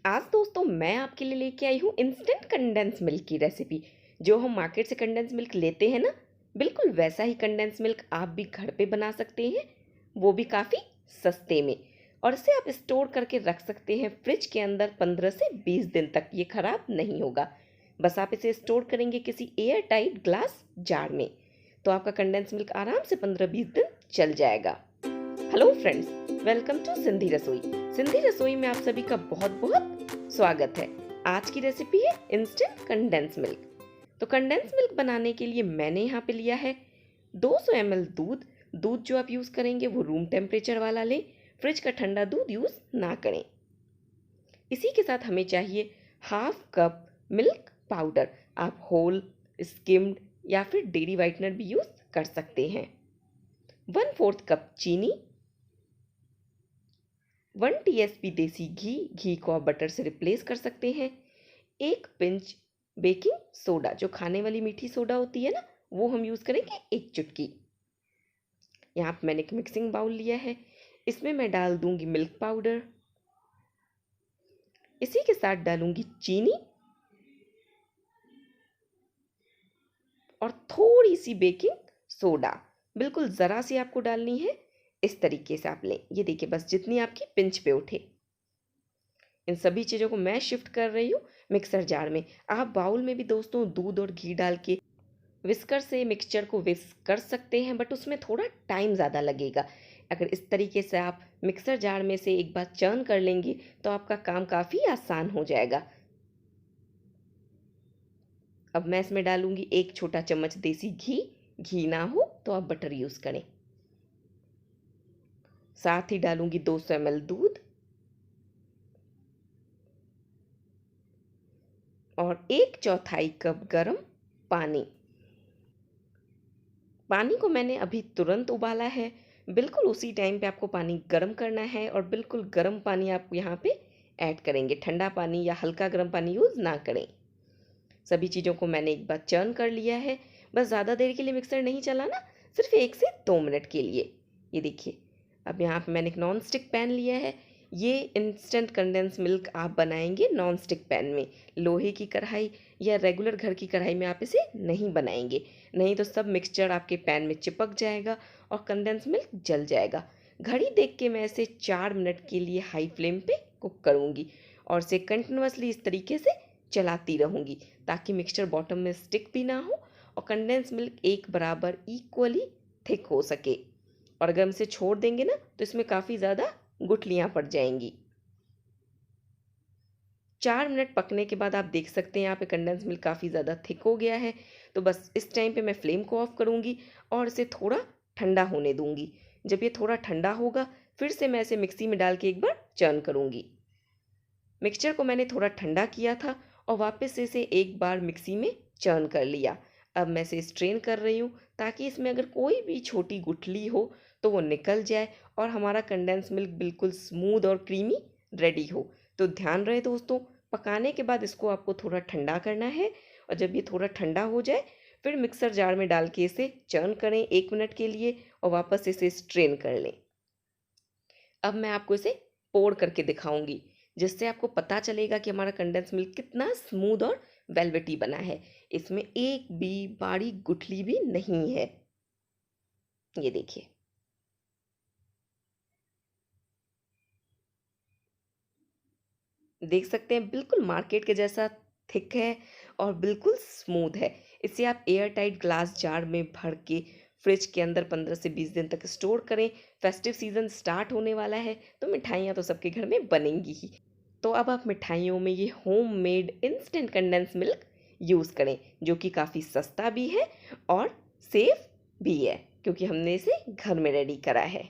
आज दोस्तों मैं आपके लिए लेके आई हूँ इंस्टेंट कंडेंस मिल्क की रेसिपी। जो हम मार्केट से कंडेंस मिल्क लेते हैं ना, बिल्कुल वैसा ही कंडेंस मिल्क आप भी घर पे बना सकते हैं, वो भी काफ़ी सस्ते में। और इसे आप स्टोर करके रख सकते हैं फ्रिज के अंदर 15 से 20 दिन तक, ये ख़राब नहीं होगा। बस आप इसे स्टोर करेंगे किसी एयर टाइट ग्लास जार में, तो आपका कंडेंस मिल्क आराम से 15-20 दिन चल जाएगा। Hello friends, welcome to Sindhi Rasoi. Sindhi रसोई में आप सभी का बहुत बहुत स्वागत है। आज की रेसिपी है इंस्टेंट कंडेंस मिल्क। तो कंडेंस मिल्क बनाने के लिए मैंने यहाँ पे लिया है 200 ml दूध जो आप यूज़ करेंगे वो रूम टेम्परेचर वाला लें, फ्रिज का ठंडा दूध यूज़ ना करें। इसी के साथ हमें चाहिए हाफ कप मिल्क पाउडर। आप होल, स्किम्ड या फिर डेयरी वाइटनर भी यूज़ कर सकते हैं। 1/4 कप चीनी, 1 टीएसपी देसी घी को आप बटर से रिप्लेस कर सकते हैं। 1 पिंच बेकिंग सोडा, जो खाने वाली मीठी सोडा होती है ना, वो हम यूज़ करेंगे 1 चुटकी। यहाँ पर मैंने एक मिक्सिंग बाउल लिया है, इसमें मैं डाल दूंगी मिल्क पाउडर। इसी के साथ डालूंगी चीनी और थोड़ी सी बेकिंग सोडा, बिल्कुल ज़रा सी आपको डालनी है। इस तरीके से आप लें, ये देखिए, बस जितनी आपकी पिंच पे उठे। इन सभी चीज़ों को मैं शिफ्ट कर रही हूँ मिक्सर जार में। आप बाउल में भी दोस्तों दूध और घी डाल के विस्कर से मिक्सचर को विस्क कर सकते हैं, बट उसमें थोड़ा टाइम ज़्यादा लगेगा। अगर इस तरीके से आप मिक्सर जार में से एक बार चर्न कर लेंगे तो आपका काम काफ़ी आसान हो जाएगा। अब मैं इसमें डालूंगी 1 छोटा चम्मच देसी घी ना हो तो आप बटर यूज़ करें। साथ ही डालूंगी 200 ml दूध और 1/4 कप गरम पानी। पानी को मैंने अभी तुरंत उबाला है। बिल्कुल उसी टाइम पे आपको पानी गर्म करना है और बिल्कुल गर्म पानी आप यहाँ पे ऐड करेंगे। ठंडा पानी या हल्का गर्म पानी यूज़ ना करें। सभी चीज़ों को मैंने एक बार चर्न कर लिया है। बस ज़्यादा देर के लिए मिक्सर नहीं चलाना, सिर्फ 1 से 2 मिनट के लिए। ये देखिए, अब यहाँ पे मैंने एक नॉन स्टिक पैन लिया है। ये इंस्टेंट कंडेंस मिल्क आप बनाएंगे नॉन स्टिक पैन में। लोहे की कढ़ाई या रेगुलर घर की कढ़ाई में आप इसे नहीं बनाएंगे, नहीं तो सब मिक्सचर आपके पैन में चिपक जाएगा और कंडेंस मिल्क जल जाएगा। घड़ी देख के मैं इसे 4 मिनट के लिए हाई फ्लेम पे कुक करूँगी और इसे कंटिन्यूसली इस तरीके से चलाती रहूँगी ताकि मिक्सचर बॉटम में स्टिक भी ना हो और कंडेंस मिल्क एक बराबर इक्वली थिक हो सके। और अगर हम इसे छोड़ देंगे ना तो इसमें काफ़ी ज़्यादा गुठलियाँ पड़ जाएंगी। 4 मिनट पकने के बाद आप देख सकते हैं यहाँ पे कंडेंस मिल्क काफ़ी ज़्यादा थिक हो गया है। तो बस इस टाइम पे मैं फ्लेम को ऑफ करूँगी और इसे थोड़ा ठंडा होने दूँगी। जब ये थोड़ा ठंडा होगा फिर से मैं इसे मिक्सी में डाल के एक बार चर्न करूँगी। मिक्सचर को मैंने थोड़ा ठंडा किया था और वापस से इसे एक बार मिक्सी में चर्न कर लिया। अब मैं इसे स्ट्रेन कर रही हूँ ताकि इसमें अगर कोई भी छोटी गुठली हो तो वो निकल जाए और हमारा कंडेंस मिल्क बिल्कुल स्मूथ और क्रीमी रेडी हो। तो ध्यान रहे दोस्तों, पकाने के बाद इसको आपको थोड़ा ठंडा करना है और जब ये थोड़ा ठंडा हो जाए फिर मिक्सर जार में डाल के इसे चर्न करें 1 मिनट के लिए और वापस इसे स्ट्रेन कर लें। अब मैं आपको इसे पोर करके दिखाऊंगी, जिससे आपको पता चलेगा कि हमारा कंडेंस मिल्क कितना स्मूथ और वेलवेटी बना है। इसमें एक भी बारीक गुठली भी नहीं है। ये देखिए, देख सकते हैं बिल्कुल मार्केट के जैसा थिक है और बिल्कुल स्मूथ है। इसे आप एयर टाइट ग्लास जार में भर के फ्रिज के अंदर 15 से 20 दिन तक स्टोर करें। फेस्टिव सीजन स्टार्ट होने वाला है तो मिठाइयाँ तो सबके घर में बनेंगी ही। तो अब आप मिठाइयों में ये home made instant condense milk use करें, जो कि काफ़ी सस्ता भी है और सेफ भी है क्योंकि हमने इसे घर में रेडी करा है।